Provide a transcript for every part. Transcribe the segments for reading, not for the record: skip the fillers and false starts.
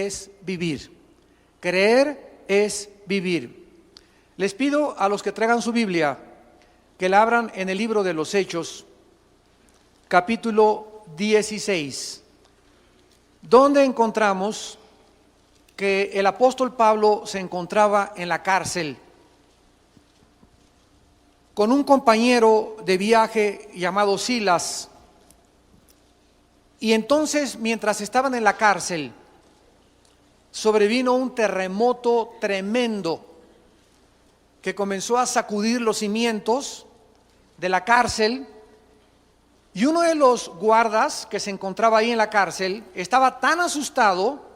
es vivir. Creer es vivir. Les pido a los que traigan su Biblia que la abran en el libro de los Hechos, capítulo 16, donde encontramos que el apóstol Pablo se encontraba en la cárcel con un compañero de viaje llamado Silas. Y entonces, mientras estaban en la cárcel, sobrevino un terremoto tremendo que comenzó a sacudir los cimientos de la cárcel, y uno de los guardas que se encontraba ahí en la cárcel estaba tan asustado.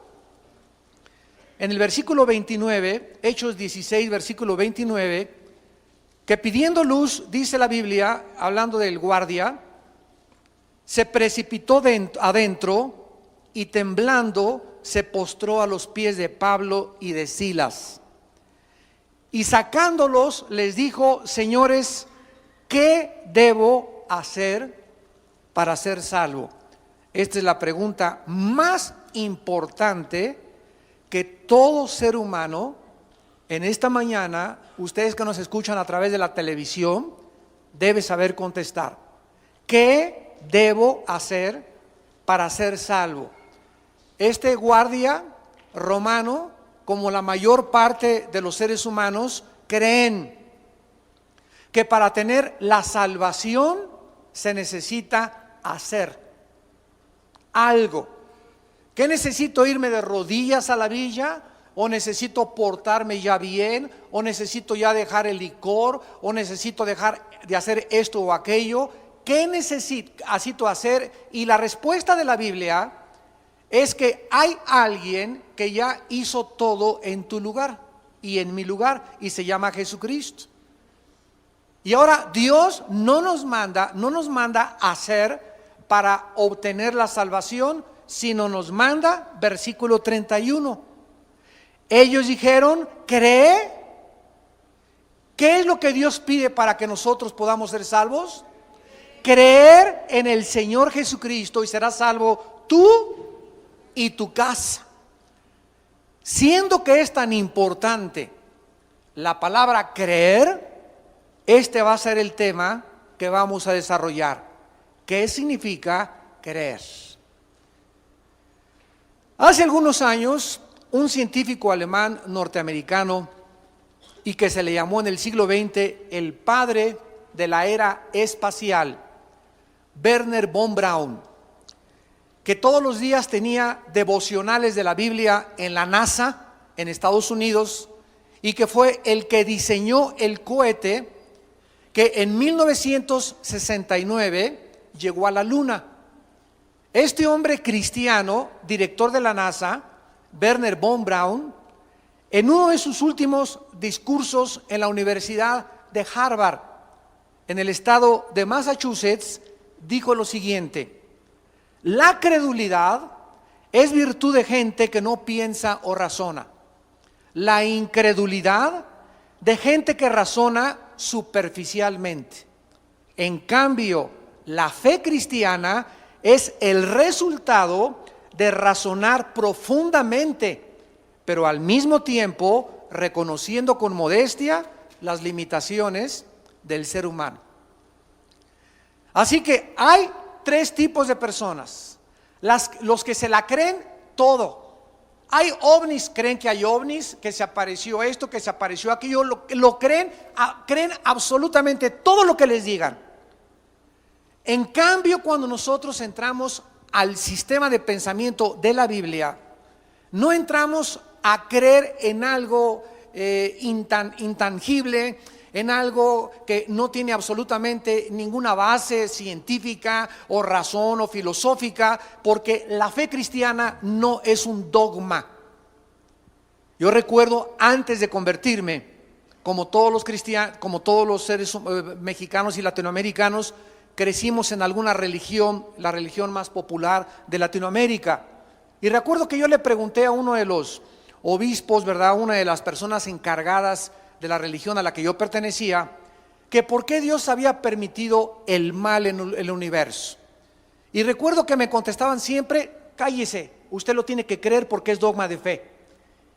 En el versículo 29, Hechos 16, versículo 29, que pidiendo luz, dice la Biblia, hablando del guardia, se precipitó adentro y temblando se postró a los pies de Pablo y de Silas. Y sacándolos les dijo: señores, ¿qué debo hacer para ser salvo? Esta es la pregunta más importante que todo ser humano en esta mañana, ustedes que nos escuchan a través de la televisión, debe saber contestar. ¿Qué debo hacer para ser salvo? Este guardia romano, como la mayor parte de los seres humanos, creen que para tener la salvación se necesita hacer algo. ¿Qué necesito? ¿Irme de rodillas a la villa? ¿O necesito portarme ya bien? ¿O necesito ya dejar el licor? ¿O necesito dejar de hacer esto o aquello? ¿Qué necesito hacer? Y la respuesta de la Biblia es que hay alguien que ya hizo todo en tu lugar y en mi lugar, y se llama Jesucristo. Y ahora Dios no nos manda a hacer para obtener la salvación, sino nos manda, versículo 31. Ellos dijeron: ¿cree? ¿Qué es lo que Dios pide para que nosotros podamos ser salvos? Creer en el Señor Jesucristo y serás salvo tú y tu casa. Siendo que es tan importante la palabra creer, este va a ser el tema que vamos a desarrollar. ¿Qué significa creer? Hace algunos años, un científico alemán norteamericano, y que se le llamó en el siglo XX el padre de la era espacial, Wernher von Braun, que todos los días tenía devocionales de la Biblia en la NASA, en Estados Unidos, y que fue el que diseñó el cohete que en 1969 llegó a la Luna. Este hombre cristiano, director de la NASA, Wernher von Braun, en uno de sus últimos discursos en la Universidad de Harvard, en el estado de Massachusetts, dijo lo siguiente: la credulidad es virtud de gente que no piensa o razona. La incredulidad de gente que razona superficialmente. En cambio, la fe cristiana es el resultado de razonar profundamente, pero al mismo tiempo reconociendo con modestia las limitaciones del ser humano. Así que hay tres tipos de personas: los que se la creen todo. Hay ovnis, creen que hay ovnis, que se apareció esto, que se apareció aquello, lo creen absolutamente todo lo que les digan. En cambio, cuando nosotros entramos al sistema de pensamiento de la Biblia, no entramos a creer en algo intangible, en algo que no tiene absolutamente ninguna base científica o razón o filosófica, porque la fe cristiana no es un dogma. Yo recuerdo, antes de convertirme, como todos los cristianos, como todos los seres mexicanos y latinoamericanos, crecimos en alguna religión, la religión más popular de Latinoamérica. Y recuerdo que yo le pregunté a uno de los obispos, ¿verdad?, una de las personas encargadas de la religión a la que yo pertenecía, que por qué Dios había permitido el mal en el universo. Y recuerdo que me contestaban siempre: cállese, usted lo tiene que creer porque es dogma de fe.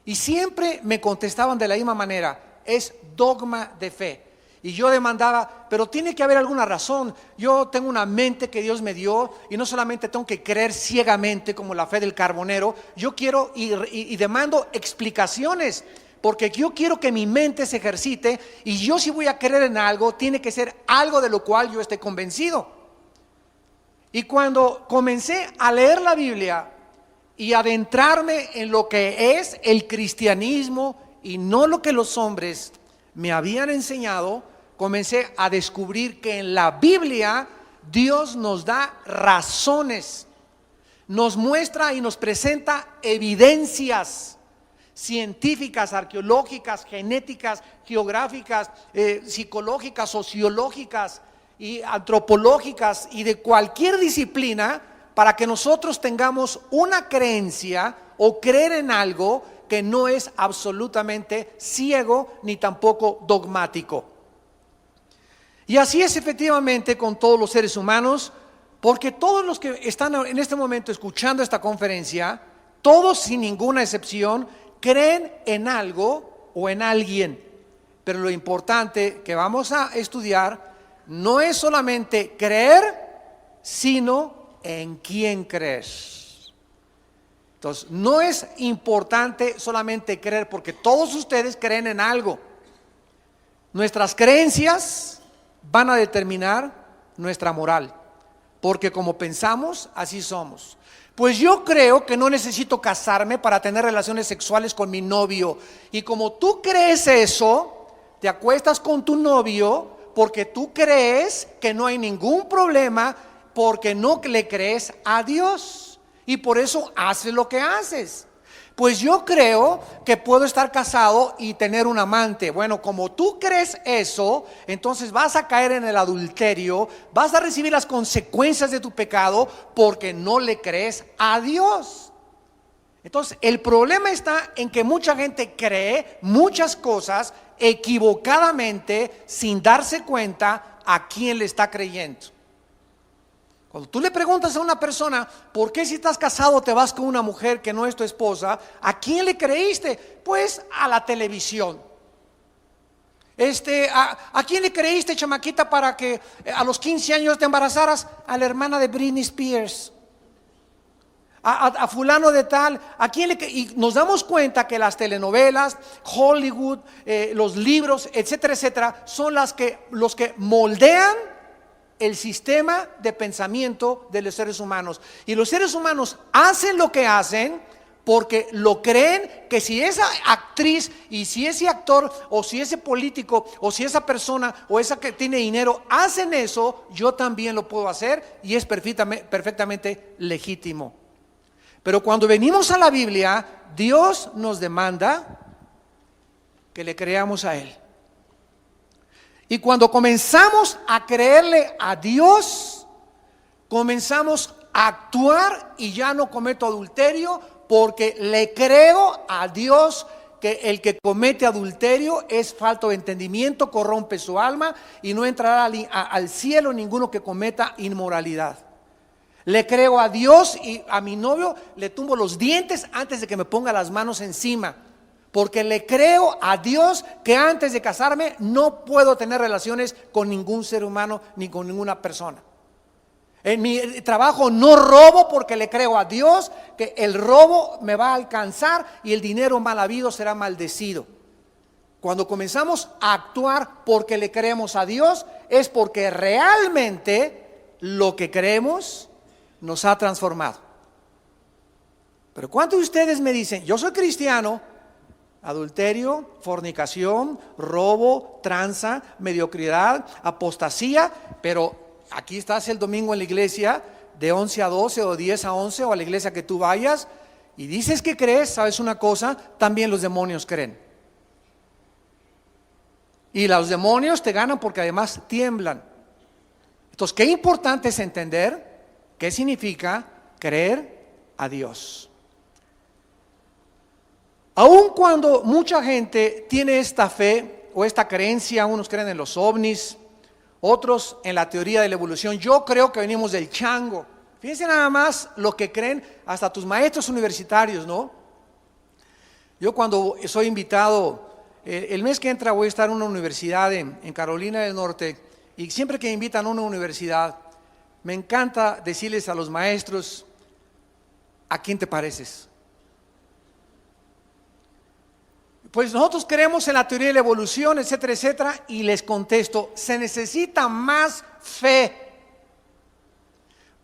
Y siempre me contestaban de la misma manera, es dogma de fe. Y yo demandaba, pero tiene que haber alguna razón. Yo tengo una mente que Dios me dio y no solamente tengo que creer ciegamente como la fe del carbonero. Yo quiero y demando explicaciones, porque yo quiero que mi mente se ejercite, y yo, si voy a creer en algo, tiene que ser algo de lo cual yo esté convencido. Y cuando comencé a leer la Biblia y adentrarme en lo que es el cristianismo y no lo que los hombres me habían enseñado, comencé a descubrir que en la Biblia Dios nos da razones, nos muestra y nos presenta evidencias científicas, arqueológicas, genéticas, geográficas, psicológicas, sociológicas y antropológicas y de cualquier disciplina, para que nosotros tengamos una creencia o creer en algo que no es absolutamente ciego ni tampoco dogmático. Y así es efectivamente con todos los seres humanos, porque todos los que están en este momento escuchando esta conferencia, todos sin ninguna excepción, creen en algo o en alguien. Pero lo importante que vamos a estudiar no es solamente creer, sino en quién crees. Entonces, no es importante solamente creer, porque todos ustedes creen en algo. Nuestras creencias van a determinar nuestra moral, porque como pensamos, así somos. Pues yo creo que no necesito casarme para tener relaciones sexuales con mi novio. Y como tú crees eso, te acuestas con tu novio porque tú crees que no hay ningún problema, porque no le crees a Dios. Y por eso haces lo que haces. Pues yo creo que puedo estar casado y tener un amante. Bueno, como tú crees eso, entonces vas a caer en el adulterio, vas a recibir las consecuencias de tu pecado porque no le crees a Dios. Entonces, el problema está en que mucha gente cree muchas cosas equivocadamente, sin darse cuenta a quién le está creyendo. Cuando tú le preguntas a una persona, ¿por qué si estás casado te vas con una mujer que no es tu esposa? ¿A quién le creíste? Pues a la televisión. ¿A quién le creíste, chamaquita, para que a los 15 años te embarazaras? A la hermana de Britney Spears. A fulano de tal. ¿A quién le creíste? Y nos damos cuenta que las telenovelas, Hollywood, los libros, etcétera, etcétera, son los que moldean el sistema de pensamiento de los seres humanos. Y los seres humanos hacen lo que hacen porque lo creen, que si esa actriz y si ese actor o si ese político o si esa persona o esa que tiene dinero hacen eso, yo también lo puedo hacer, y es perfectamente legítimo. Pero cuando venimos a la Biblia, Dios nos demanda que le creamos a Él. Y cuando comenzamos a creerle a Dios, comenzamos a actuar, y ya no cometo adulterio porque le creo a Dios que el que comete adulterio es falto de entendimiento, corrompe su alma y no entrará al cielo ninguno que cometa inmoralidad. Le creo a Dios, y a mi novio le tumbo los dientes antes de que me ponga las manos encima. Porque le creo a Dios que antes de casarme no puedo tener relaciones con ningún ser humano ni con ninguna persona. En mi trabajo no robo porque le creo a Dios que el robo me va a alcanzar y el dinero mal habido será maldecido. Cuando comenzamos a actuar porque le creemos a Dios, es porque realmente lo que creemos nos ha transformado. Pero ¿cuántos de ustedes me dicen, yo soy cristiano? Adulterio, fornicación, robo, tranza, mediocridad, apostasía, pero aquí estás el domingo en la iglesia de 11 a 12 o 10 a 11 o a la iglesia que tú vayas y dices que crees. ¿Sabes una cosa? También los demonios creen. Y los demonios te ganan porque además tiemblan. Entonces, qué importante es entender qué significa creer a Dios. Aun cuando mucha gente tiene esta fe o esta creencia, unos creen en los ovnis, otros en la teoría de la evolución. Yo creo que venimos del chango. Fíjense nada más lo que creen hasta tus maestros universitarios, ¿no? Yo cuando soy invitado, el mes que entra voy a estar en una universidad en Carolina del Norte, y siempre que me invitan a una universidad, me encanta decirles a los maestros: ¿a quién te pareces? Pues nosotros creemos en la teoría de la evolución, etcétera, etcétera, y les contesto: se necesita más fe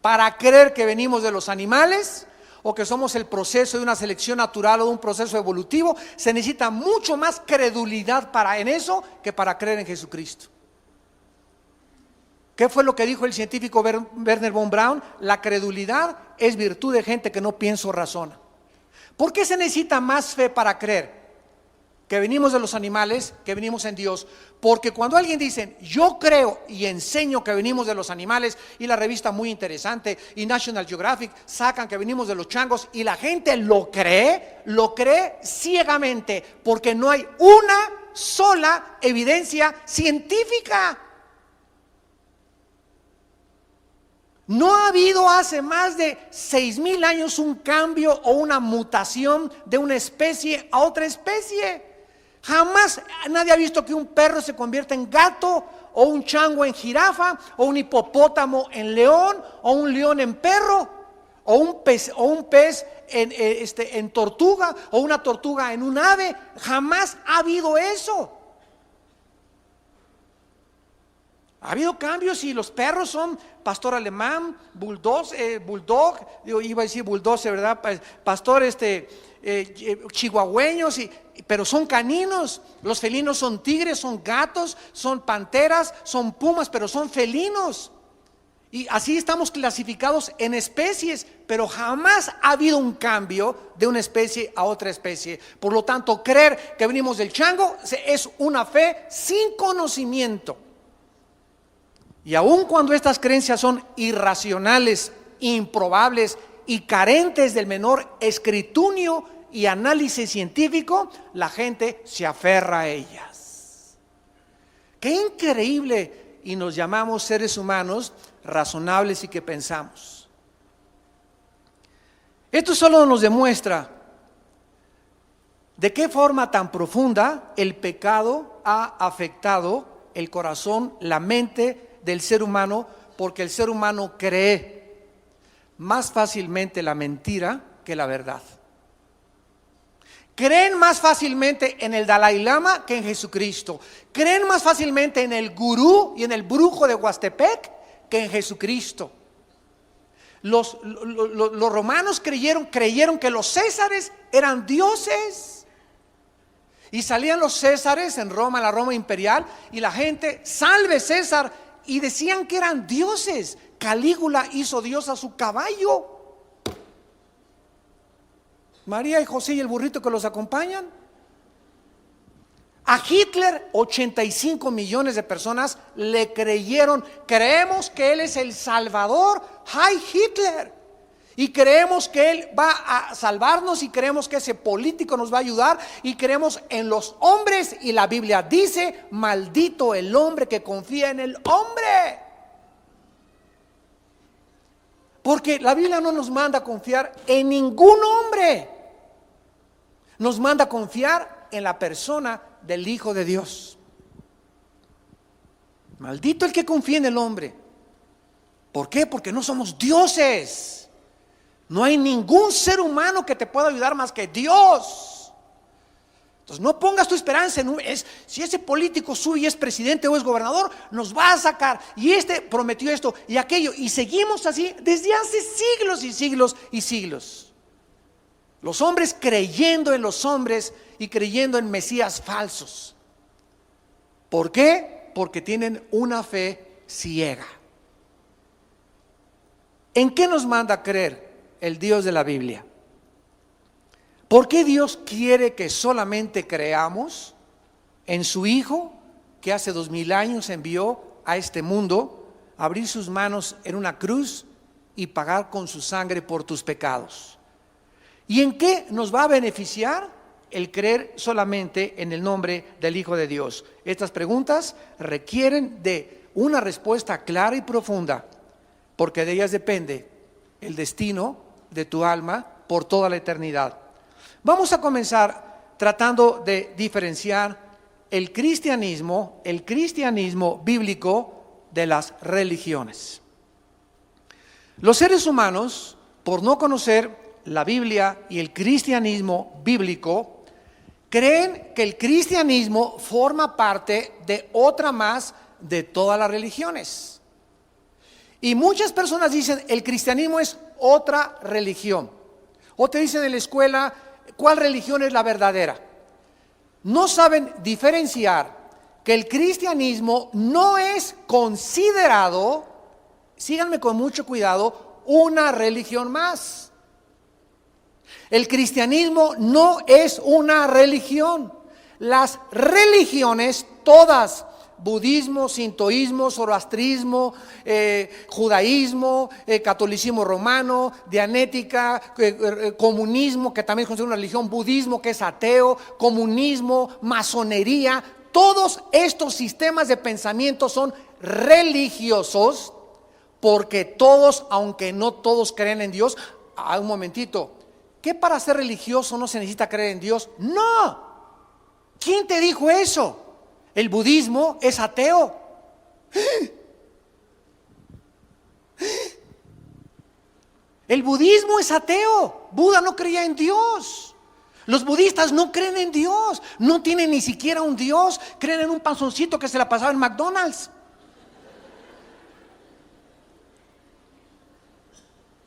para creer que venimos de los animales o que somos el proceso de una selección natural o de un proceso evolutivo. Se necesita mucho más credulidad en eso que para creer en Jesucristo. ¿Qué fue lo que dijo el científico Wernher von Braun? La credulidad es virtud de gente que no piensa o razona. ¿Por qué se necesita más fe para creer que venimos de los animales, que venimos en Dios? Porque cuando alguien dice: yo creo y enseño que venimos de los animales, y la revista Muy Interesante y National Geographic sacan que venimos de los changos, y la gente lo cree ciegamente, porque no hay una sola evidencia científica. No ha habido hace más de 6,000 años un cambio o una mutación de una especie a otra especie. Jamás nadie ha visto que un perro se convierta en gato, o un chango en jirafa, o un hipopótamo en león, o un león en perro, o un pez en tortuga, o una tortuga en un ave. Jamás ha habido eso. Ha habido cambios, y los perros son pastor alemán, bulldog, iba a decir bulldozer, ¿verdad? Pastor chihuahueños, pero son caninos. Los felinos son tigres, son gatos, son panteras, son pumas, pero son felinos. Y así estamos clasificados en especies, pero jamás ha habido un cambio de una especie a otra especie. Por lo tanto, creer que venimos del chango es una fe sin conocimiento. Y aun cuando estas creencias son irracionales, improbables y carentes del menor escrutinio y análisis científico, la gente se aferra a ellas. Qué increíble, y nos llamamos seres humanos razonables y que pensamos. Esto solo nos demuestra de qué forma tan profunda el pecado ha afectado el corazón, la mente del ser humano, porque el ser humano cree más fácilmente la mentira que la verdad. Creen más fácilmente en el Dalai Lama que en Jesucristo. Creen más fácilmente en el gurú y en el brujo de Huastepec que en Jesucristo. Los romanos creyeron que los césares eran dioses. Y salían los césares en Roma, la Roma imperial, y la gente: salve César. Y decían que eran dioses. Calígula hizo dios a su caballo. María y José y el burrito que los acompañan. A Hitler 85 millones de personas le creyeron. Creemos que él es el Salvador. ¡Ay, Hitler! Y creemos que él va a salvarnos, y creemos que ese político nos va a ayudar, y creemos en los hombres, y la Biblia dice: maldito el hombre que confía en el hombre. Porque la Biblia no nos manda a confiar en ningún hombre, nos manda a confiar en la persona del Hijo de Dios. Maldito el que confía en el hombre. ¿Por qué? Porque no somos dioses. No hay ningún ser humano que te pueda ayudar más que Dios. Entonces no pongas tu esperanza en si ese político suyo es presidente o es gobernador, nos va a sacar, y este prometió esto y aquello, y seguimos así desde hace siglos y siglos y siglos. Los hombres creyendo en los hombres y creyendo en mesías falsos. ¿Por qué? Porque tienen una fe ciega. ¿En qué nos manda a creer el Dios de la Biblia? ¿Por qué Dios quiere que solamente creamos en su Hijo, que hace 2000 años envió a este mundo a abrir sus manos en una cruz y pagar con su sangre por tus pecados? ¿Y en qué nos va a beneficiar el creer solamente en el nombre del Hijo de Dios? Estas preguntas requieren de una respuesta clara y profunda, porque de ellas depende el destino de tu alma por toda la eternidad. Vamos a comenzar tratando de diferenciar el cristianismo bíblico de las religiones. Los seres humanos, por no conocer la Biblia y el cristianismo bíblico, creen que el cristianismo forma parte de otra más de todas las religiones. Y muchas personas dicen, el cristianismo es otra religión. O te dicen en la escuela, ¿cuál religión es la verdadera? No saben diferenciar que el cristianismo no es considerado, síganme con mucho cuidado, una religión más. El cristianismo no es una religión. Las religiones todas, budismo, sintoísmo, zoroastrismo, judaísmo, catolicismo romano, dianética, comunismo, que también es considerado una religión, budismo, que es ateo, comunismo, masonería, todos estos sistemas de pensamiento son religiosos, porque todos, aunque no todos creen en Dios, un momentito, ¿qué para ser religioso no se necesita creer en Dios? No. ¿Quién te dijo eso? El budismo es ateo. El budismo es ateo. Buda no creía en Dios. Los budistas no creen en Dios. No tienen ni siquiera un Dios. Creen en un panzoncito que se la pasaba en McDonald's.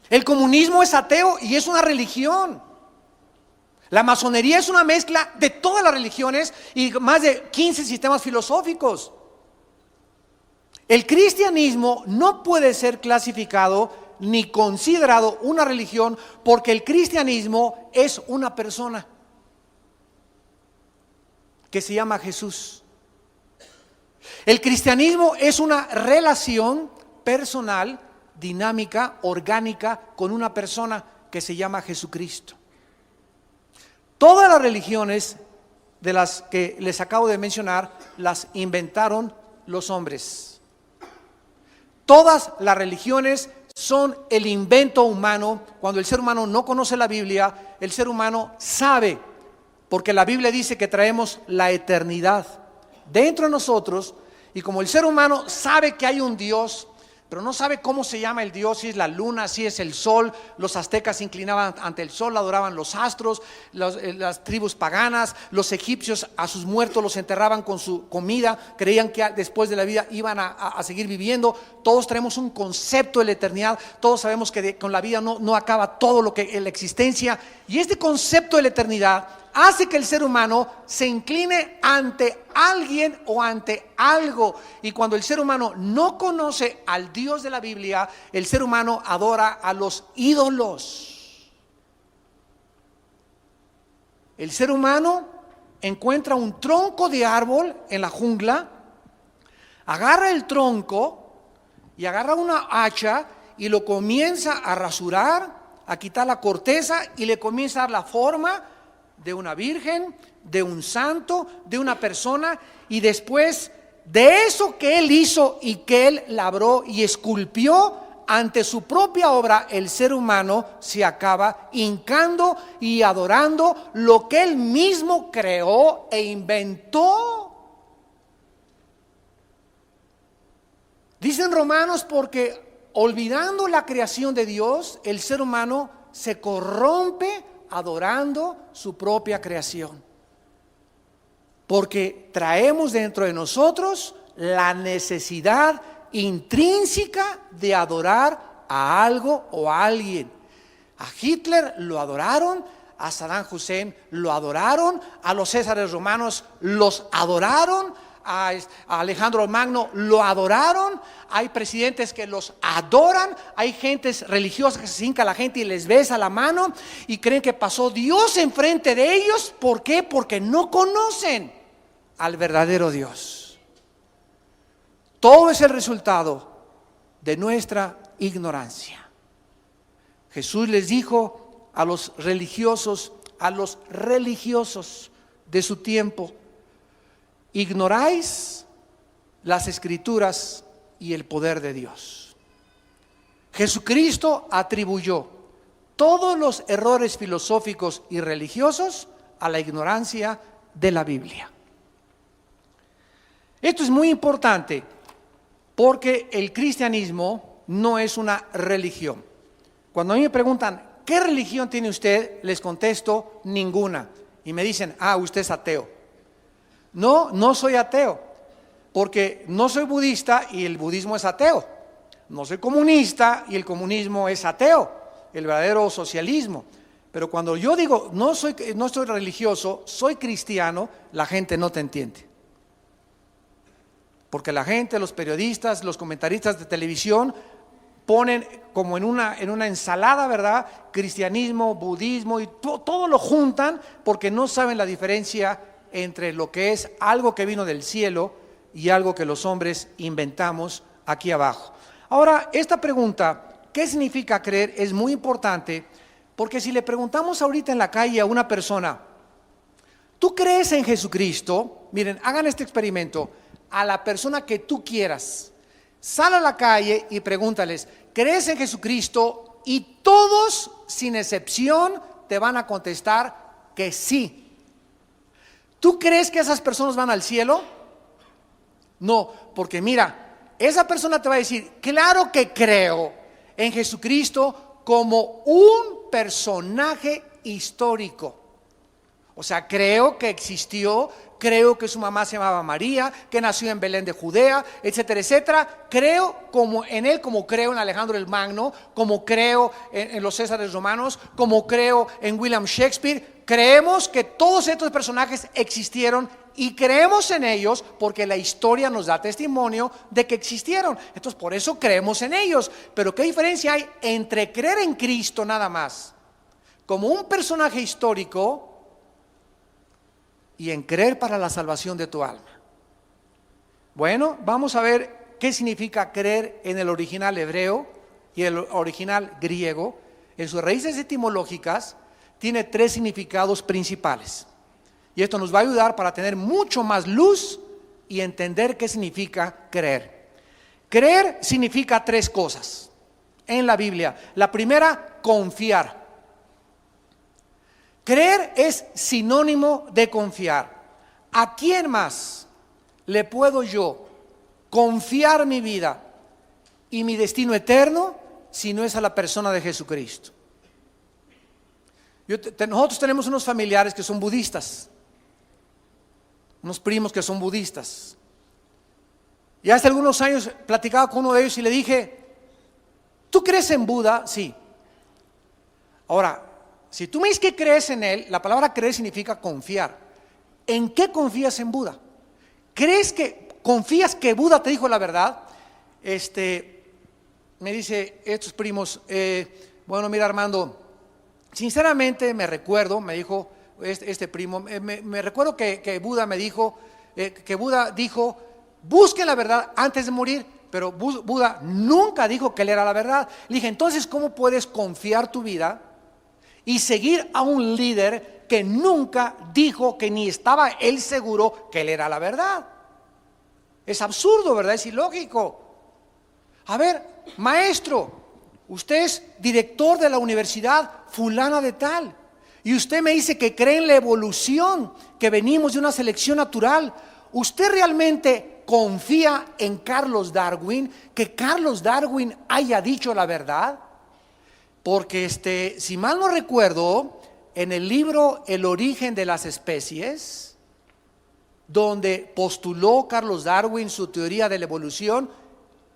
El comunismo es ateo y es una religión. La masonería es una mezcla de todas las religiones y más de 15 sistemas filosóficos. El cristianismo no puede ser clasificado ni considerado una religión porque el cristianismo es una persona que se llama Jesús. El cristianismo es una relación personal, dinámica, orgánica con una persona que se llama Jesucristo. Todas las religiones de las que les acabo de mencionar las inventaron los hombres. Todas las religiones son el invento humano. Cuando el ser humano no conoce la Biblia, el ser humano sabe, porque la Biblia dice que traemos la eternidad dentro de nosotros, y como el ser humano sabe que hay un Dios, pero no sabe cómo se llama el Dios, si es la luna, si es el sol. Los aztecas se inclinaban ante el sol, adoraban los astros, las tribus paganas, los egipcios a sus muertos los enterraban con su comida, creían que después de la vida iban a seguir viviendo. Todos traemos un concepto de la eternidad, todos sabemos que con la vida no acaba todo lo que la existencia, y este concepto de la eternidad hace que el ser humano se incline ante alguien o ante algo. Y cuando el ser humano no conoce al Dios de la Biblia, el ser humano adora a los ídolos. El ser humano encuentra un tronco de árbol en la jungla, agarra el tronco y agarra una hacha y lo comienza a rasurar, a quitar la corteza, y le comienza a dar la forma de una virgen, de un santo, de una persona, y después de eso que él hizo y que él labró y esculpió, ante su propia obra, el ser humano se acaba hincando y adorando lo que él mismo creó e inventó. Dicen Romanos, porque olvidando la creación de Dios, el ser humano se corrompe adorando su propia creación, porque traemos dentro de nosotros la necesidad intrínseca de adorar a algo o a alguien. A Hitler lo adoraron, a Saddam Hussein lo adoraron, a los Césares romanos los adoraron, a Alejandro Magno lo adoraron. Hay presidentes que los adoran, hay gentes religiosas que se hinca a la gente y les besa la mano y creen que pasó Dios enfrente de ellos. ¿Por qué? Porque no conocen al verdadero Dios. Todo es el resultado de nuestra ignorancia. Jesús les dijo a los religiosos de su tiempo: ignoráis las Escrituras y el poder de Dios. Jesucristo atribuyó todos los errores filosóficos y religiosos a la ignorancia de la Biblia. Esto es muy importante porque el cristianismo no es una religión. Cuando a mí me preguntan, ¿qué religión tiene usted? Les contesto, ninguna. Y me dicen, usted es ateo. No, no soy ateo, porque no soy budista y el budismo es ateo. No soy comunista y el comunismo es ateo, el verdadero socialismo. Pero cuando yo digo, no soy religioso, soy cristiano, la gente no te entiende. Porque la gente, los periodistas, los comentaristas de televisión ponen como en una ensalada, ¿verdad? Cristianismo, budismo y todo lo juntan porque no saben la diferencia entre lo que es algo que vino del cielo y algo que los hombres inventamos aquí abajo. Ahora, esta pregunta, ¿qué significa creer? Es muy importante porque si le preguntamos ahorita en la calle a una persona, ¿tú crees en Jesucristo? Miren, hagan este experimento. A la persona que tú quieras, sal a la calle y pregúntales, ¿crees en Jesucristo? Y todos, sin excepción, te van a contestar que sí. ¿Tú crees que esas personas van al cielo? No, porque mira, esa persona te va a decir, claro que creo en Jesucristo como un personaje histórico. O sea, creo que existió, creo que su mamá se llamaba María, que nació en Belén de Judea, etcétera, etcétera. Creo como en él, como creo en Alejandro el Magno, como creo en los Césares romanos, como creo en William Shakespeare. Creemos que todos estos personajes existieron y creemos en ellos porque la historia nos da testimonio de que existieron. Entonces, por eso creemos en ellos. Pero ¿qué diferencia hay entre creer en Cristo nada más, como un personaje histórico, y en creer para la salvación de tu alma? Bueno, vamos a ver qué significa creer en el original hebreo y el original griego. En sus raíces etimológicas tiene 3 significados principales. Y esto nos va a ayudar para tener mucho más luz y entender qué significa creer. Creer significa 3 cosas en la Biblia. La primera, confiar. Creer es sinónimo de confiar. ¿A quién más le puedo yo confiar mi vida y mi destino eterno si no es a la persona de Jesucristo? Nosotros tenemos unos familiares que son budistas, unos primos que son budistas. Y hace algunos años platicaba con uno de ellos y le dije, ¿tú crees en Buda? Sí. Ahora, si tú me dices que crees en él, la palabra creer significa confiar. ¿En qué confías en Buda? ¿Confías que Buda te dijo la verdad? Me dice estos primos, bueno, mira, Armando, sinceramente me dijo este primo, me recuerdo que Buda me dijo, busquen la verdad antes de morir, pero Buda nunca dijo que él era la verdad. Le dije, entonces, ¿cómo puedes confiar tu vida y seguir a un líder que nunca dijo, que ni estaba él seguro que él era la verdad? Es absurdo, ¿verdad? Es ilógico. A ver, maestro, usted es director de la universidad fulana de tal, y usted me dice que cree en la evolución, que venimos de una selección natural. ¿Usted realmente confía en Carlos Darwin, que Carlos Darwin haya dicho la verdad? Porque si mal no recuerdo, en el libro El origen de las especies, donde postuló Carlos Darwin su teoría de la evolución,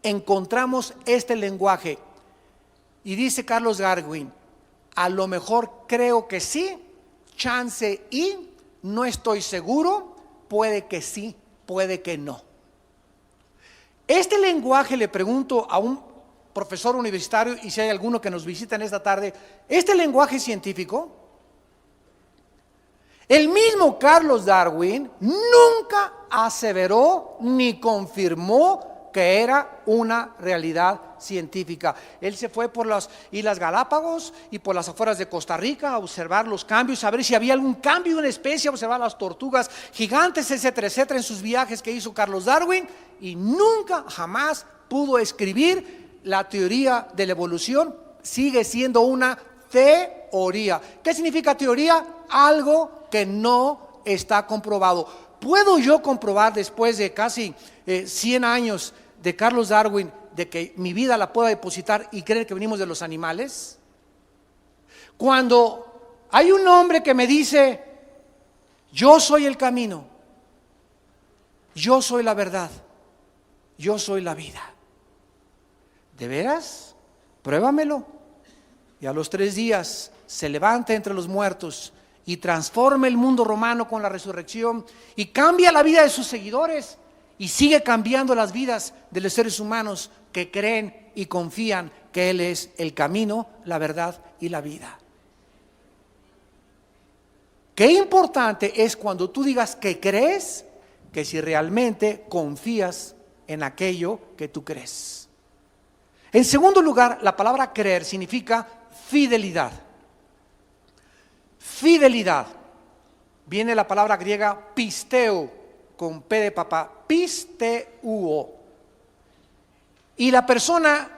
encontramos este lenguaje. Y dice Carlos Darwin, a lo mejor creo que sí, chance y, no estoy seguro, puede que sí, puede que no. Este lenguaje, le pregunto a un profesor universitario, y si hay alguno que nos visita en esta tarde, este lenguaje científico, el mismo Carlos Darwin nunca aseveró ni confirmó que era una realidad científica. Él se fue por las Islas Galápagos y por las afueras de Costa Rica a observar los cambios, a ver si había algún cambio de una especie, a observar las tortugas gigantes, etcétera, etcétera, en sus viajes que hizo Carlos Darwin, y nunca, jamás pudo escribir la teoría de la evolución sigue siendo una teoría. ¿Qué significa teoría? Algo que no está comprobado. ¿Puedo yo comprobar después de casi 100 años de Carlos Darwin de que mi vida la pueda depositar y creer que venimos de los animales? Cuando hay un hombre que me dice, yo soy el camino, yo soy la verdad, yo soy la vida. ¿De veras? Pruébamelo. Y a los 3 días se levanta entre los muertos y transforma el mundo romano con la resurrección y cambia la vida de sus seguidores y sigue cambiando las vidas de los seres humanos que creen y confían que Él es el camino, la verdad y la vida. Qué importante es cuando tú digas que crees, que si realmente confías en aquello que tú crees. En segundo lugar, la palabra creer significa fidelidad. Fidelidad. Viene la palabra griega pisteo, con P de papá, pisteuo. Y la persona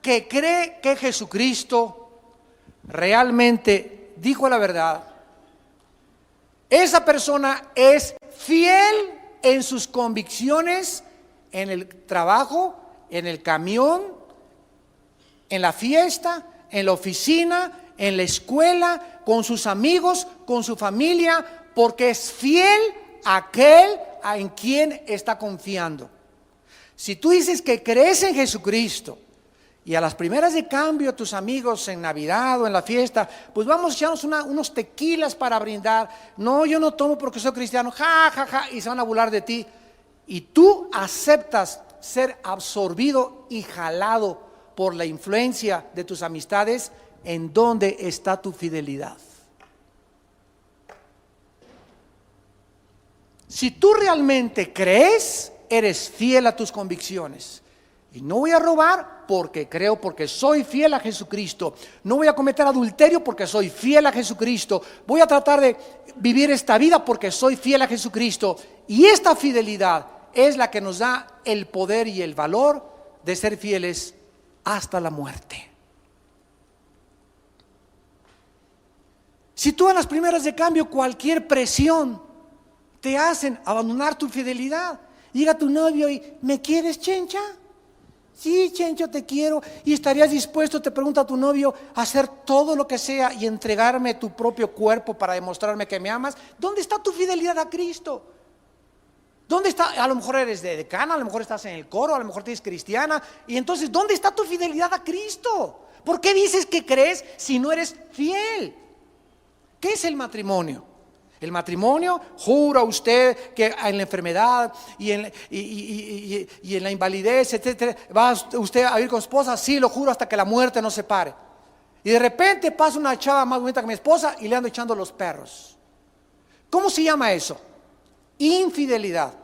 que cree que Jesucristo realmente dijo la verdad, esa persona es fiel en sus convicciones, en el trabajo, en el camión, en la fiesta, en la oficina, en la escuela, con sus amigos, con su familia, porque es fiel a aquel en quien está confiando. Si tú dices que crees en Jesucristo y a las primeras de cambio tus amigos en Navidad o en la fiesta, pues vamos a echarnos unos tequilas para brindar. No, yo no tomo porque soy cristiano, ja, ja, ja, y se van a burlar de ti. Y tú aceptas ser absorbido y jalado por la influencia de tus amistades. ¿En dónde está tu fidelidad? Si tú realmente crees, eres fiel a tus convicciones. Y no voy a robar porque creo, porque soy fiel a Jesucristo. No voy a cometer adulterio porque soy fiel a Jesucristo. Voy a tratar de vivir esta vida porque soy fiel a Jesucristo. Y esta fidelidad es la que nos da el poder y el valor de ser fieles hasta la muerte. Si tú a las primeras de cambio cualquier presión te hacen abandonar tu fidelidad, llega tu novio y ¿me quieres, Chencha? Sí, Chencho, te quiero. Y estarías dispuesto, te pregunta tu novio, a hacer todo lo que sea y entregarme tu propio cuerpo para demostrarme que me amas. ¿Dónde está tu fidelidad a Cristo? ¿Dónde está? A lo mejor eres de decana, a lo mejor estás en el coro, a lo mejor eres cristiana. Y entonces, ¿dónde está tu fidelidad a Cristo? ¿Por qué dices que crees si no eres fiel? ¿Qué es el matrimonio? El matrimonio, jura usted que en la enfermedad y en la invalidez, etcétera, va usted a vivir con su esposa. Sí, lo juro hasta que la muerte nos separe. Y de repente pasa una chava más bonita que mi esposa y le ando echando los perros. ¿Cómo se llama eso? Infidelidad.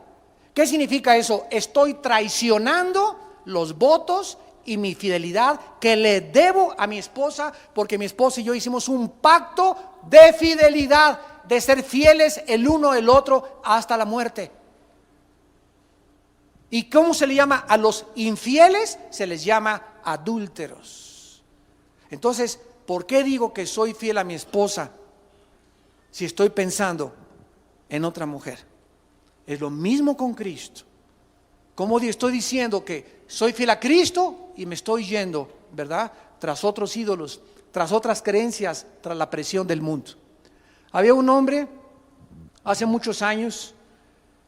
¿Qué significa eso? Estoy traicionando los votos y mi fidelidad que le debo a mi esposa, porque mi esposa y yo hicimos un pacto de fidelidad, de ser fieles el uno el otro hasta la muerte. ¿Y cómo se le llama a los infieles? Se les llama adúlteros. Entonces, ¿por qué digo que soy fiel a mi esposa si estoy pensando en otra mujer? Es lo mismo con Cristo. Como estoy diciendo que soy fiel a Cristo y me estoy yendo, ¿verdad?, tras otros ídolos, tras otras creencias, tras la presión del mundo. Había un hombre hace muchos años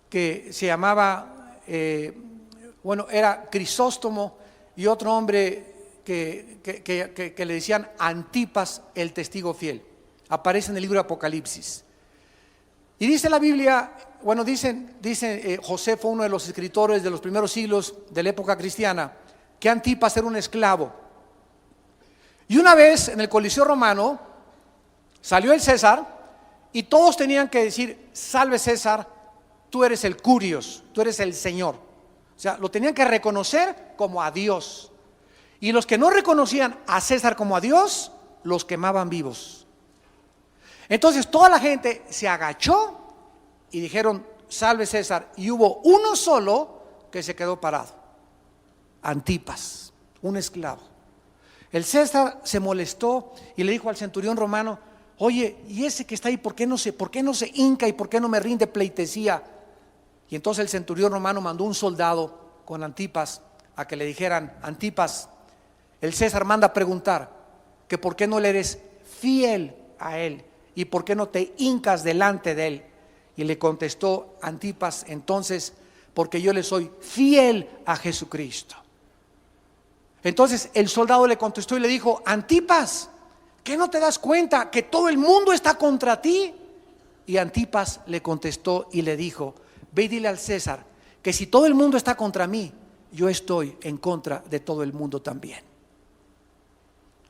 que se llamaba, era Crisóstomo, y otro hombre que le decían Antipas, el testigo fiel. Aparece en el libro de Apocalipsis. Y dice la Biblia, dice José fue uno de los escritores de los primeros siglos de la época cristiana, que Antipas era un esclavo. Y una vez en el Coliseo Romano salió el César y todos tenían que decir: salve César, tú eres el Curios, tú eres el Señor. O sea, lo tenían que reconocer como a Dios. Y los que no reconocían a César como a Dios, los quemaban vivos. Entonces toda la gente se agachó y dijeron: salve César. Y hubo uno solo que se quedó parado: Antipas, un esclavo. El César se molestó y le dijo al centurión romano: oye, ¿y ese que está ahí por qué no se hinca y por qué no me rinde pleitesía? Y entonces el centurión romano mandó un soldado con Antipas a que le dijeran: Antipas, el César manda a preguntar que por qué no le eres fiel a él y por qué no te hincas delante de él. Y le contestó Antipas entonces: porque yo le soy fiel a Jesucristo. Entonces el soldado le contestó y le dijo: Antipas, ¿qué no te das cuenta que todo el mundo está contra ti? Y Antipas le contestó y le dijo: ve y dile al César que si todo el mundo está contra mí, yo estoy en contra de todo el mundo también.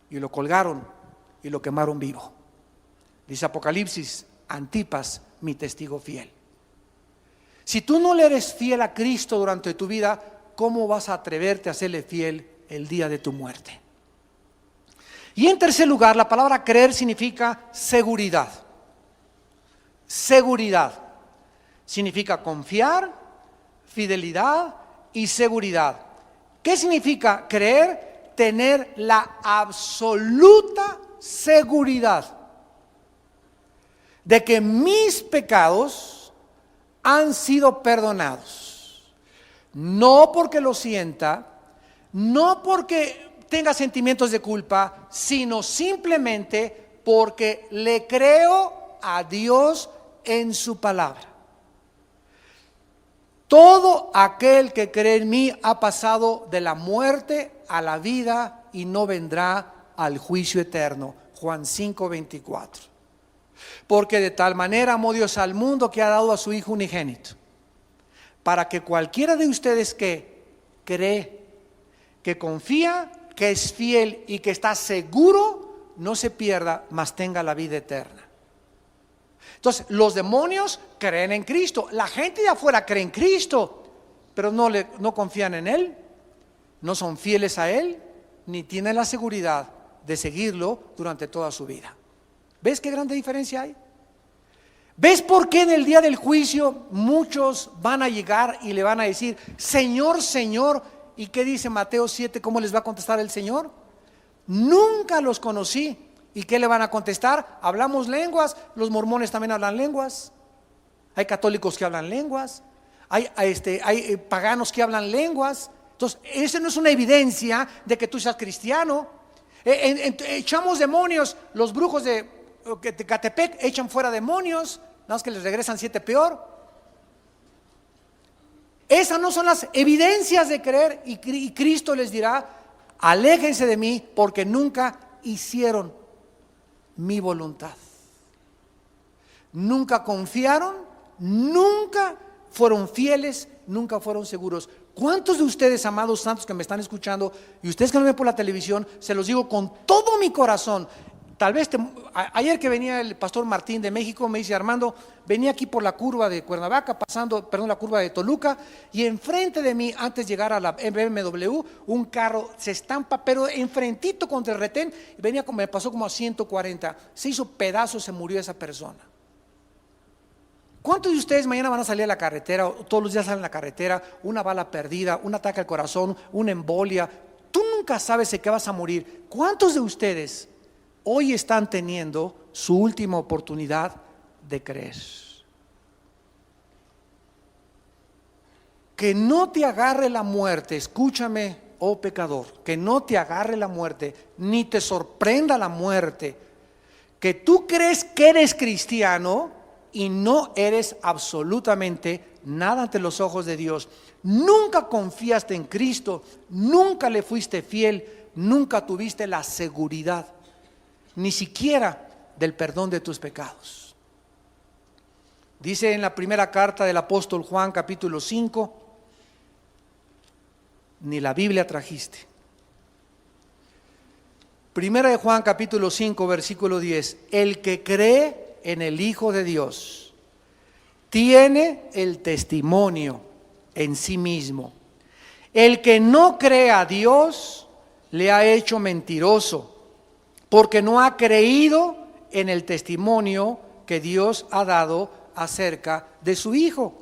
Y lo colgaron y lo quemaron vivo. Dice Apocalipsis: Antipas, mi testigo fiel. Si tú no le eres fiel a Cristo durante tu vida, ¿cómo vas a atreverte a serle fiel el día de tu muerte? Y en tercer lugar, la palabra creer significa seguridad. Seguridad significa confiar, fidelidad y seguridad. ¿Qué significa creer? Tener la absoluta seguridad de que mis pecados han sido perdonados. No porque lo sienta, no porque tenga sentimientos de culpa, sino simplemente porque le creo a Dios en su palabra. Todo aquel que cree en mí ha pasado de la muerte a la vida y no vendrá al juicio eterno. Juan 5:24. Porque de tal manera amó Dios al mundo que ha dado a su Hijo unigénito, para que cualquiera de ustedes que cree, que confía, que es fiel y que está seguro, no se pierda, mas tenga la vida eterna. Entonces, los demonios creen en Cristo, la gente de afuera cree en Cristo, pero no confían en Él, no son fieles a Él, ni tienen la seguridad de seguirlo durante toda su vida. ¿Ves qué grande diferencia hay? ¿Ves por qué en el día del juicio muchos van a llegar y le van a decir: Señor, Señor? ¿Y qué dice Mateo 7? ¿Cómo les va a contestar el Señor? Nunca los conocí. ¿Y qué le van a contestar? Hablamos lenguas. Los mormones también hablan lenguas. Hay católicos que hablan lenguas. Hay paganos que hablan lenguas. Entonces, eso no es una evidencia de que tú seas cristiano. Echamos demonios. Los brujos de Catepec echan fuera demonios, nada más que les regresan 7 peor. Esas no son las evidencias de creer. Y Cristo les dirá: aléjense de mí, porque nunca hicieron mi voluntad. Nunca confiaron, nunca fueron fieles, nunca fueron seguros. ¿Cuántos de ustedes, amados santos que me están escuchando, y ustedes que me ven por la televisión, se los digo con todo mi corazón? Tal vez ayer que venía el pastor Martín de México, me dice: Armando, venía aquí por la curva de Cuernavaca, la curva de Toluca, y enfrente de mí, antes de llegar a la BMW, un carro se estampa, pero enfrentito contra el retén, y me pasó como a 140, se hizo pedazos, se murió esa persona. ¿Cuántos de ustedes mañana van a salir a la carretera, o todos los días salen a la carretera, una bala perdida, un ataque al corazón, una embolia? Tú nunca sabes de qué vas a morir. ¿Cuántos de ustedes hoy están teniendo su última oportunidad de creer? Que no te agarre la muerte, escúchame, oh pecador, que no te agarre la muerte, ni te sorprenda la muerte, que tú crees que eres cristiano y no eres absolutamente nada ante los ojos de Dios. Nunca confiaste en Cristo, nunca le fuiste fiel, nunca tuviste la seguridad, ni siquiera del perdón de tus pecados. Dice en la primera carta del apóstol Juan, capítulo 5, ni la Biblia trajiste. Primera de Juan, capítulo 5, versículo 10. El que cree en el Hijo de Dios tiene el testimonio en sí mismo. El que no cree a Dios le ha hecho mentiroso, porque no ha creído en el testimonio que Dios ha dado acerca de su Hijo.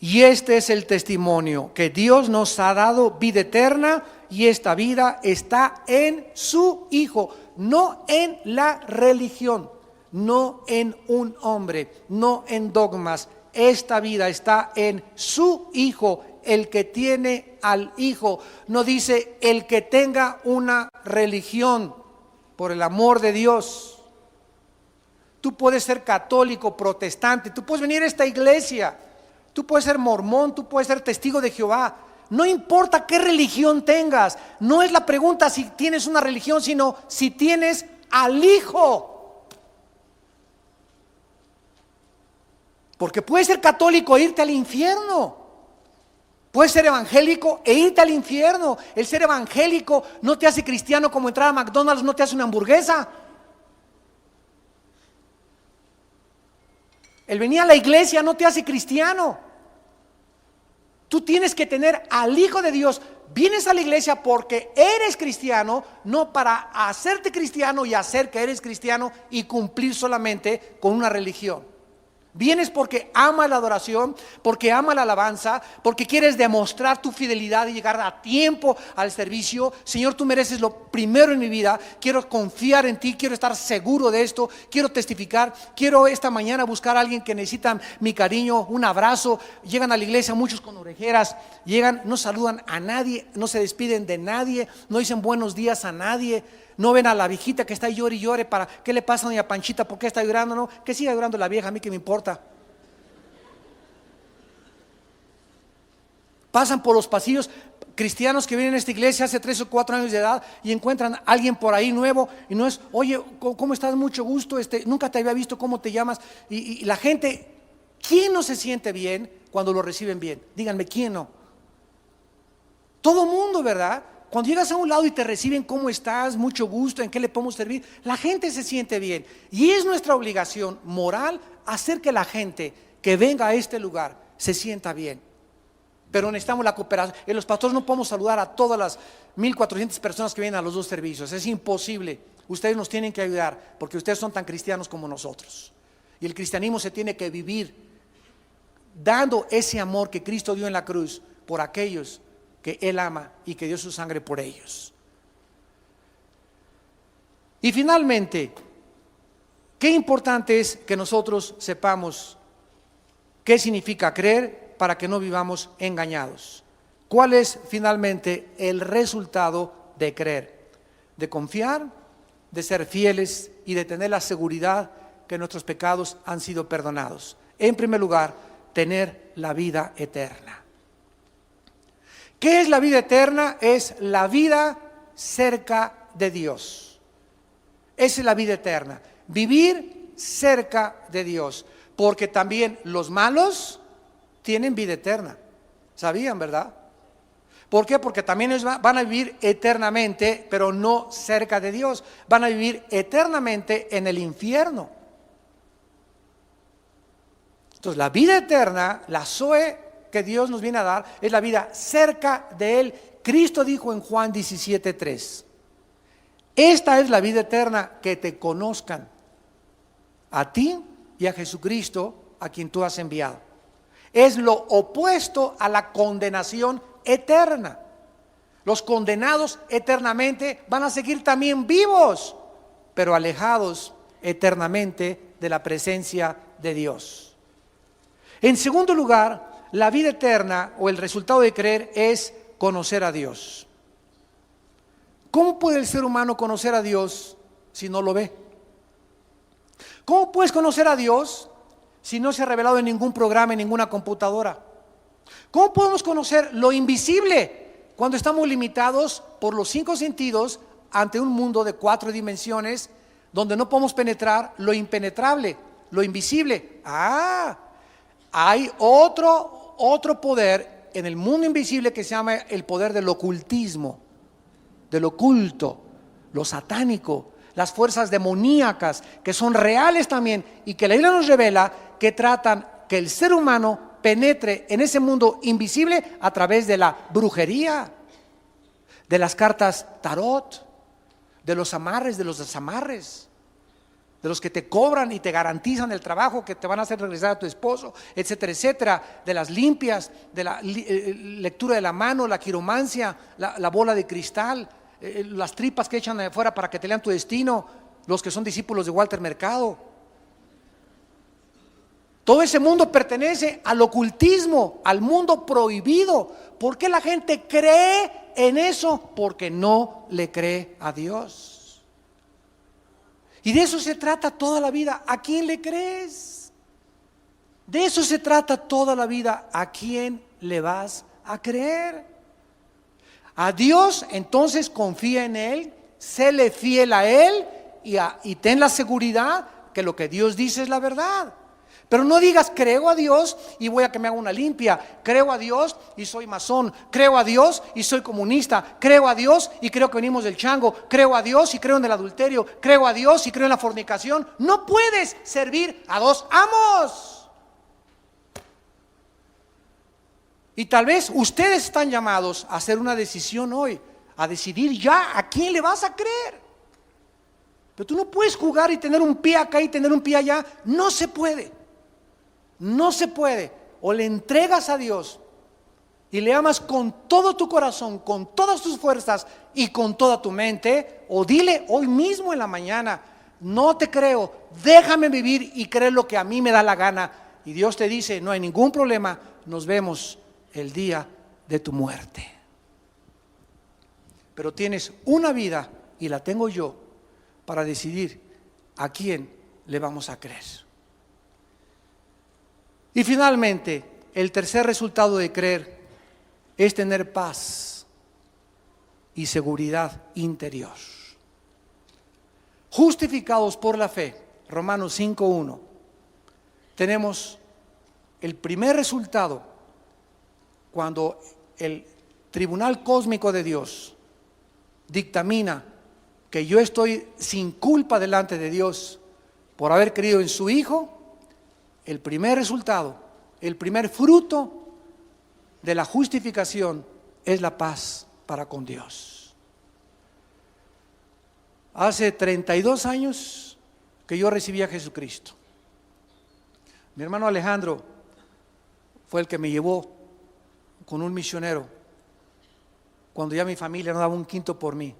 Y este es el testimonio, que Dios nos ha dado vida eterna y esta vida está en su Hijo, no en la religión, no en un hombre, no en dogmas. Esta vida está en su Hijo, el que tiene al Hijo. No dice el que tenga una religión, por el amor de Dios. Tú puedes ser católico, protestante, tú puedes venir a esta iglesia, tú puedes ser mormón, tú puedes ser testigo de Jehová. No importa qué religión tengas, no es la pregunta si tienes una religión, sino si tienes al Hijo. Porque puedes ser católico e irte al infierno. Puedes ser evangélico e irte al infierno. El ser evangélico no te hace cristiano, como entrar a McDonald's no te hace una hamburguesa. El venir a la iglesia no te hace cristiano. Tú tienes que tener al Hijo de Dios. Vienes a la iglesia porque eres cristiano, no para hacerte cristiano y hacer que eres cristiano y cumplir solamente con una religión. Vienes porque ama la adoración, porque ama la alabanza, porque quieres demostrar tu fidelidad y llegar a tiempo al servicio. Señor, tú mereces lo primero en mi vida. Quiero confiar en ti, quiero estar seguro de esto, quiero testificar. Quiero esta mañana buscar a alguien que necesita mi cariño, un abrazo. Llegan a la iglesia muchos con orejeras, llegan, no saludan a nadie, no se despiden de nadie, no dicen buenos días a nadie. No ven a la viejita que está llore y llore para ¿qué le pasa a doña Panchita? ¿Por qué está llorando? No, que siga llorando la vieja, a mí que me importa. Pasan por los pasillos cristianos que vienen a esta iglesia hace 3 o 4 años de edad y encuentran a alguien por ahí nuevo y no es, oye, ¿cómo estás? Mucho gusto, nunca te había visto, ¿cómo te llamas? Y la gente, ¿quién no se siente bien cuando lo reciben bien? Díganme, ¿quién no? Todo mundo, ¿verdad? Cuando llegas a un lado y te reciben, ¿cómo estás? Mucho gusto, ¿en qué le podemos servir? La gente se siente bien. Y es nuestra obligación moral hacer que la gente que venga a este lugar se sienta bien. Pero necesitamos la cooperación. En los pastores no podemos saludar a todas las 1,400 personas que vienen a los 2 servicios. Es imposible. Ustedes nos tienen que ayudar porque ustedes son tan cristianos como nosotros. Y el cristianismo se tiene que vivir dando ese amor que Cristo dio en la cruz por aquellos que Él ama y que dio su sangre por ellos. Y finalmente, qué importante es que nosotros sepamos qué significa creer para que no vivamos engañados. ¿Cuál es finalmente el resultado de creer? De confiar, de ser fieles y de tener la seguridad que nuestros pecados han sido perdonados. En primer lugar, tener la vida eterna. ¿Qué es la vida eterna? Es la vida cerca de Dios. Esa es la vida eterna. Vivir cerca de Dios. Porque también los malos tienen vida eterna. ¿Sabían, verdad? ¿Por qué? Porque también ellos van a vivir eternamente, pero no cerca de Dios. Van a vivir eternamente en el infierno. Entonces, la vida eterna, la Zoe que Dios nos viene a dar, es la vida cerca de Él. Cristo dijo en Juan 17:3, esta es la vida eterna, que te conozcan a ti y a Jesucristo, a quien tú has enviado. Es lo opuesto a la condenación eterna. Los condenados eternamente van a seguir también vivos, pero alejados eternamente de la presencia de Dios. En segundo lugar, la vida eterna o el resultado de creer es conocer a Dios. ¿Cómo puede el ser humano conocer a Dios si no lo ve? ¿Cómo puedes conocer a Dios si no se ha revelado en ningún programa, en ninguna computadora? ¿Cómo podemos conocer lo invisible cuando estamos limitados por los 5 sentidos ante un mundo de 4 dimensiones donde no podemos penetrar lo impenetrable, lo invisible? Hay otro poder en el mundo invisible que se llama el poder del ocultismo, del oculto, lo satánico, las fuerzas demoníacas que son reales también y que la Biblia nos revela que tratan que el ser humano penetre en ese mundo invisible a través de la brujería, de las cartas tarot, de los amarres, de los desamarres. de los que te cobran y te garantizan el trabajo que te van a hacer regresar a tu esposo, etcétera, etcétera, de las limpias, de la lectura de la mano, la quiromancia, la bola de cristal, las tripas que echan de afuera para que te lean tu destino, los que son discípulos de Walter Mercado. Todo ese mundo pertenece al ocultismo, al mundo prohibido. ¿Por qué la gente cree en eso? Porque no le cree a Dios. Y de eso se trata toda la vida. ¿A quién le crees? De eso se trata toda la vida. ¿A quién le vas a creer? A Dios, entonces confía en Él, séle fiel a Él y ten la seguridad que lo que Dios dice es la verdad. Pero no digas creo a Dios y voy a que me haga una limpia, creo a Dios y soy masón, creo a Dios y soy comunista, creo a Dios y creo que venimos del chango, creo a Dios y creo en el adulterio, creo a Dios y creo en la fornicación. No puedes servir a dos amos. Y tal vez ustedes están llamados a hacer una decisión hoy, a decidir ya a quién le vas a creer. Pero tú no puedes jugar y tener un pie acá y tener un pie allá. No se puede. No se puede. O le entregas a Dios y le amas con todo tu corazón, con todas tus fuerzas y con toda tu mente, o dile hoy mismo en la mañana: no te creo, déjame vivir y creer lo que a mí me da la gana. Y Dios te dice: no hay ningún problema, nos vemos el día de tu muerte. Pero tienes una vida, y la tengo yo, para decidir a quién le vamos a creer. Y finalmente, el tercer resultado de creer es tener paz y seguridad interior. Justificados por la fe, Romanos 5:1, tenemos el primer resultado cuando el tribunal cósmico de Dios dictamina que yo estoy sin culpa delante de Dios por haber creído en su Hijo. El primer resultado, el primer fruto de la justificación es la paz para con Dios. Hace 32 años que yo recibí a Jesucristo. Mi hermano Alejandro fue el que me llevó con un misionero cuando ya mi familia no daba un quinto por mí.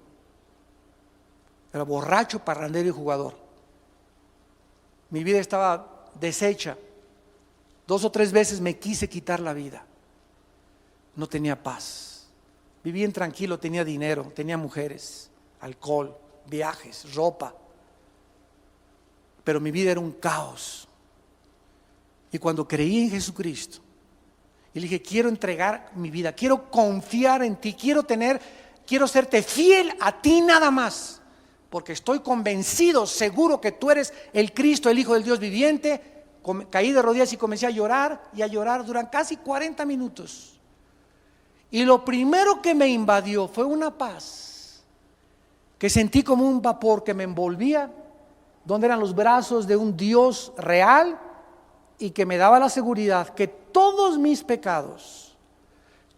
Era borracho, parrandero y jugador. Mi vida estaba deshecha. 2 o 3 veces me quise quitar la vida. No tenía paz. Vivía intranquilo, tenía dinero, tenía mujeres, alcohol, viajes, ropa. Pero mi vida era un caos. Y cuando creí en Jesucristo, y le dije: quiero entregar mi vida, quiero confiar en ti, quiero serte fiel a ti nada más, porque estoy convencido, seguro que tú eres el Cristo, el Hijo del Dios viviente. Caí de rodillas y comencé a llorar durante casi 40 minutos. Y lo primero que me invadió fue una paz que sentí como un vapor que me envolvía, donde eran los brazos de un Dios real y que me daba la seguridad que todos mis pecados,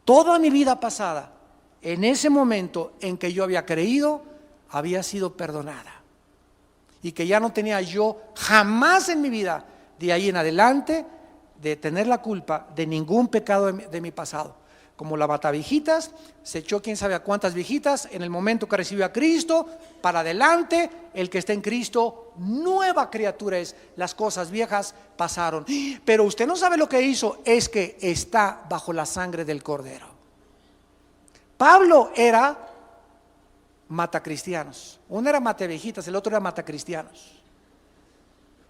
toda mi vida pasada, en ese momento en que yo había creído, había sido perdonada. Y que ya no tenía yo jamás en mi vida, de ahí en adelante, de tener la culpa de ningún pecado de mi pasado. Como la mataviejitas, se echó quién sabe a cuántas viejitas en el momento que recibió a Cristo. Para adelante, el que está en Cristo, nueva criatura es. Las cosas viejas pasaron. Pero usted no sabe lo que hizo, es que está bajo la sangre del Cordero. Pablo era matacristianos. Uno era mataviejitas, el otro era matacristianos.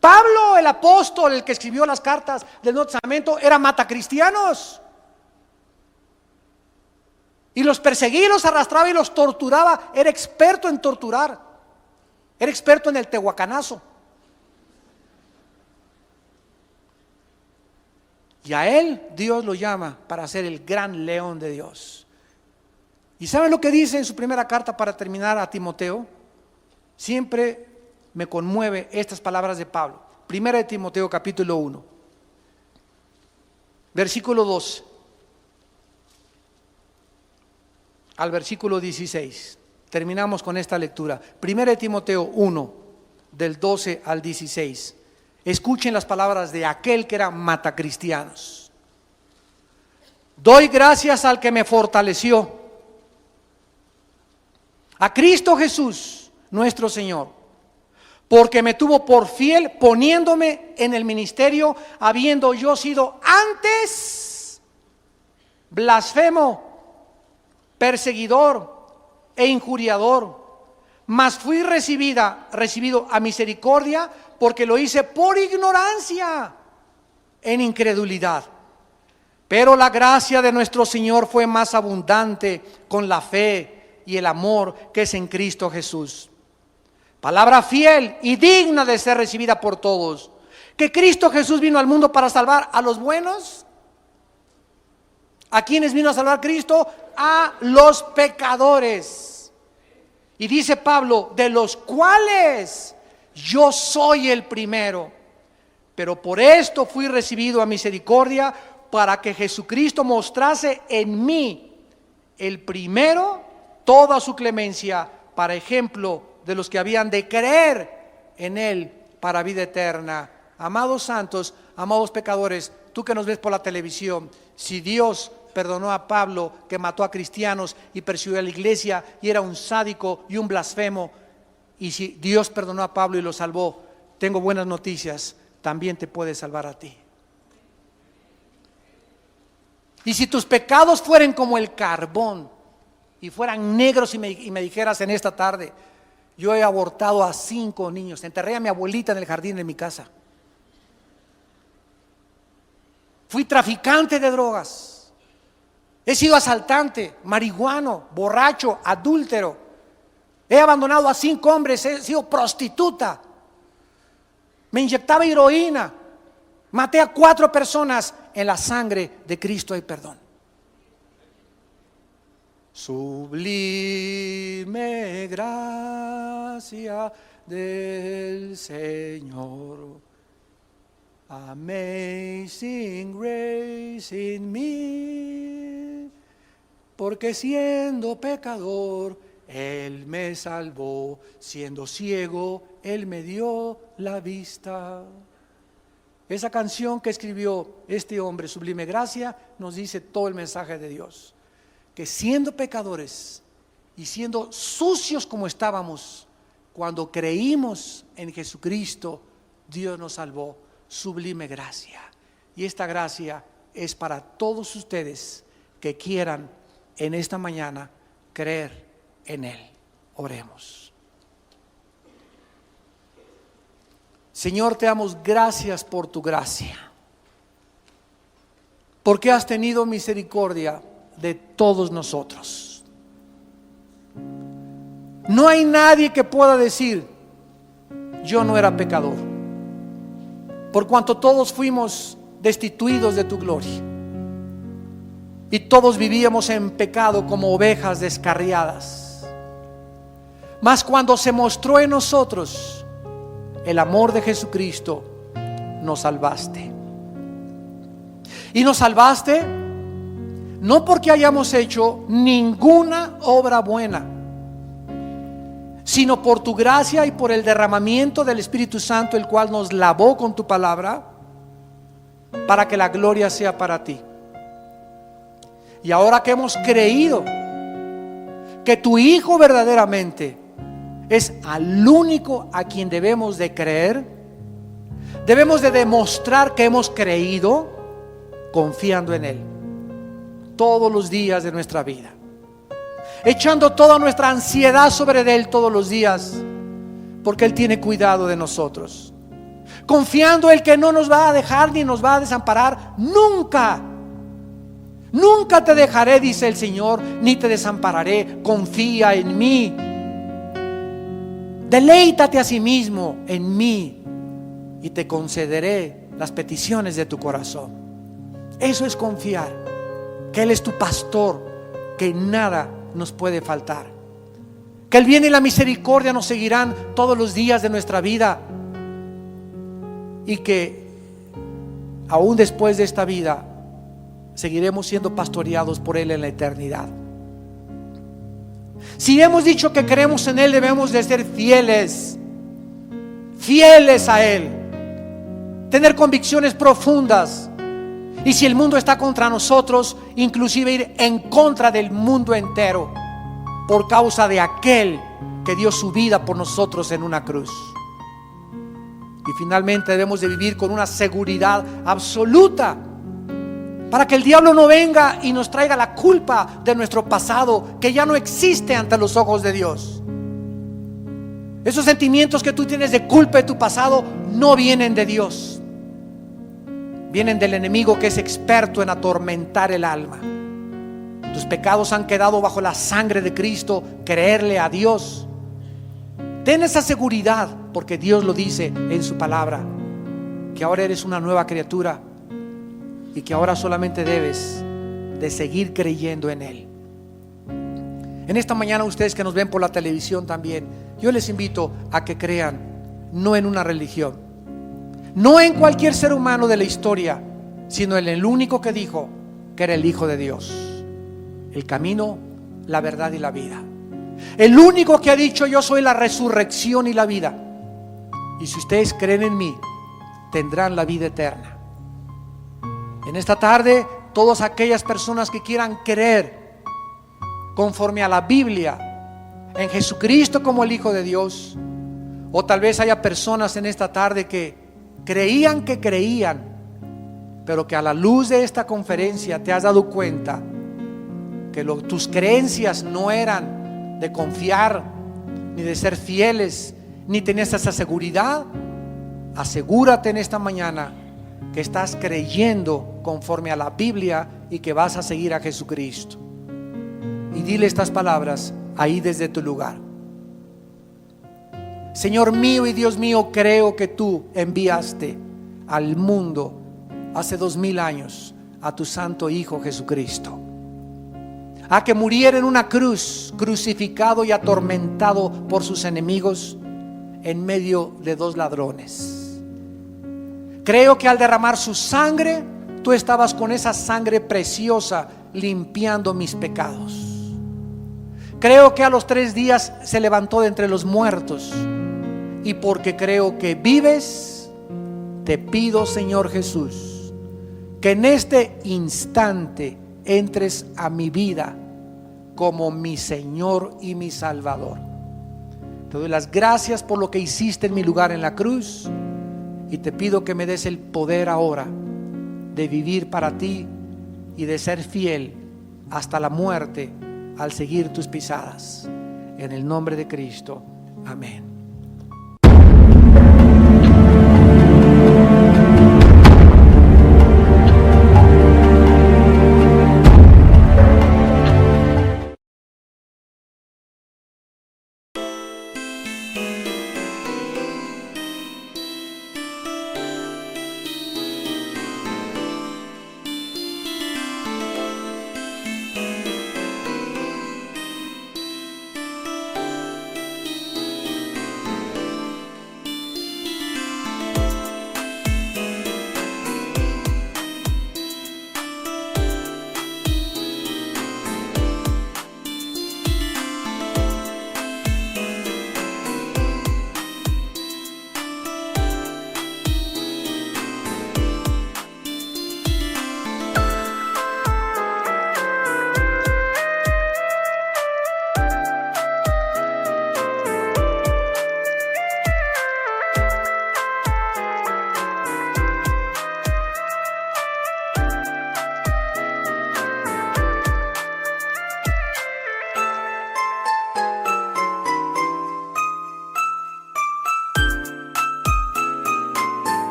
Pablo, el apóstol, el que escribió las cartas del Nuevo Testamento, era matacristianos. Y los perseguía, los arrastraba y los torturaba. Era experto en torturar. Era experto en el tehuacanazo. Y a él Dios lo llama para ser el gran león de Dios. ¿Y saben lo que dice en su primera carta para terminar a Timoteo? Siempre me conmueve estas palabras de Pablo. Primera de Timoteo capítulo 1, versículo 12 al versículo 16. Terminamos con esta lectura. Primera de Timoteo 1, del 12 al 16. Escuchen las palabras de aquel que era matacristianos. Doy gracias al que me fortaleció, a Cristo Jesús, nuestro Señor, porque me tuvo por fiel poniéndome en el ministerio, habiendo yo sido antes blasfemo, perseguidor e injuriador, mas fui recibido a misericordia, porque lo hice por ignorancia, en incredulidad. Pero la gracia de nuestro Señor fue más abundante con la fe y el amor que es en Cristo Jesús. Palabra fiel y digna de ser recibida por todos, que Cristo Jesús vino al mundo para salvar a los buenos. ¿A quiénes vino a salvar Cristo? A los pecadores. Y dice Pablo, de los cuales yo soy el primero. Pero por esto fui recibido a misericordia, para que Jesucristo mostrase en mí el primero toda su clemencia, para ejemplo de los que habían de creer en Él para vida eterna. Amados santos, amados pecadores, tú que nos ves por la televisión, si Dios perdonó a Pablo, que mató a cristianos y persiguió a la iglesia y era un sádico y un blasfemo, y si Dios perdonó a Pablo y lo salvó, tengo buenas noticias, también te puede salvar a ti. Y si tus pecados fueren como el carbón y fueran negros, y me dijeras en esta tarde, yo he abortado a 5 niños, enterré a mi abuelita en el jardín de mi casa, fui traficante de drogas, he sido asaltante, marihuano, borracho, adúltero, he abandonado a 5 hombres, he sido prostituta, me inyectaba heroína, maté a 4 personas, en la sangre de Cristo hay perdón. Sublime gracia del Señor, amazing grace in me, porque siendo pecador Él me salvó, siendo ciego Él me dio la vista. Esa canción que escribió este hombre, Sublime Gracia, nos dice todo el mensaje de Dios. Que siendo pecadores y siendo sucios como estábamos, cuando creímos en Jesucristo, Dios nos salvó. Sublime gracia. Y esta gracia es para todos ustedes que quieran en esta mañana creer en Él. Oremos. Señor, te damos gracias por tu gracia, porque has tenido misericordia de todos nosotros. No hay nadie que pueda decir, yo no era pecador, por cuanto todos fuimos destituidos de tu gloria y todos vivíamos en pecado como ovejas descarriadas. Mas cuando se mostró en nosotros el amor de Jesucristo, nos salvaste. Y nos salvaste no porque hayamos hecho ninguna obra buena, sino por tu gracia y por el derramamiento del Espíritu Santo, el cual nos lavó con tu palabra, para que la gloria sea para ti. Y ahora que hemos creído que tu Hijo verdaderamente es al único a quien debemos de creer, debemos de demostrar que hemos creído confiando en Él todos los días de nuestra vida, echando toda nuestra ansiedad sobre Él todos los días, porque Él tiene cuidado de nosotros, confiando en que no nos va a dejar ni nos va a desamparar nunca. Nunca te dejaré, dice el Señor, ni te desampararé. Confía en mí. Deleítate a sí mismo en mí y te concederé las peticiones de tu corazón. Eso es confiar, que Él es tu pastor, que nada nos puede faltar, que el bien y la misericordia nos seguirán todos los días de nuestra vida, y que aún después de esta vida seguiremos siendo pastoreados por Él en la eternidad. Si hemos dicho que creemos en Él, debemos de ser fieles. fieles a Él, tener convicciones profundas. Y si el mundo está contra nosotros, inclusive ir en contra del mundo entero, por causa de aquel que dio su vida por nosotros en una cruz. Y finalmente debemos de vivir con una seguridad absoluta, para que el diablo no venga y nos traiga la culpa de nuestro pasado, que ya no existe ante los ojos de Dios. Esos sentimientos que tú tienes de culpa de tu pasado no vienen de Dios, vienen del enemigo, que es experto en atormentar el alma. Tus pecados han quedado bajo la sangre de Cristo. Creerle a Dios, ten esa seguridad, porque Dios lo dice en su palabra, que ahora eres una nueva criatura y que ahora solamente debes de seguir creyendo en Él. En esta mañana, ustedes que nos ven por la televisión también, yo les invito a que crean no en una religión, no en cualquier ser humano de la historia, sino en el único que dijo que era el Hijo de Dios, el camino, la verdad y la vida. El único que ha dicho: yo soy la resurrección y la vida, y si ustedes creen en mí, tendrán la vida eterna. En esta tarde, todas aquellas personas que quieran creer conforme a la Biblia en Jesucristo como el Hijo de Dios, o tal vez haya personas en esta tarde que creían, pero que a la luz de esta conferencia te has dado cuenta que tus creencias no eran de confiar, ni de ser fieles, ni tenías esa seguridad. Asegúrate en esta mañana que estás creyendo conforme a la Biblia y que vas a seguir a Jesucristo. Y dile estas palabras ahí desde tu lugar: Señor mío y Dios mío, creo que tú enviaste al mundo hace 2000 años a tu santo Hijo Jesucristo, a que muriera en una cruz, crucificado y atormentado por sus enemigos en medio de 2 ladrones. Creo que al derramar su sangre, tú estabas con esa sangre preciosa limpiando mis pecados. Creo que a los 3 días se levantó de entre los muertos, y porque creo que vives, te pido, Señor Jesús, que en este instante entres a mi vida como mi Señor y mi Salvador. Te doy las gracias por lo que hiciste en mi lugar en la cruz, y te pido que me des el poder ahora de vivir para ti y de ser fiel hasta la muerte al seguir tus pisadas. En el nombre de Cristo, amén.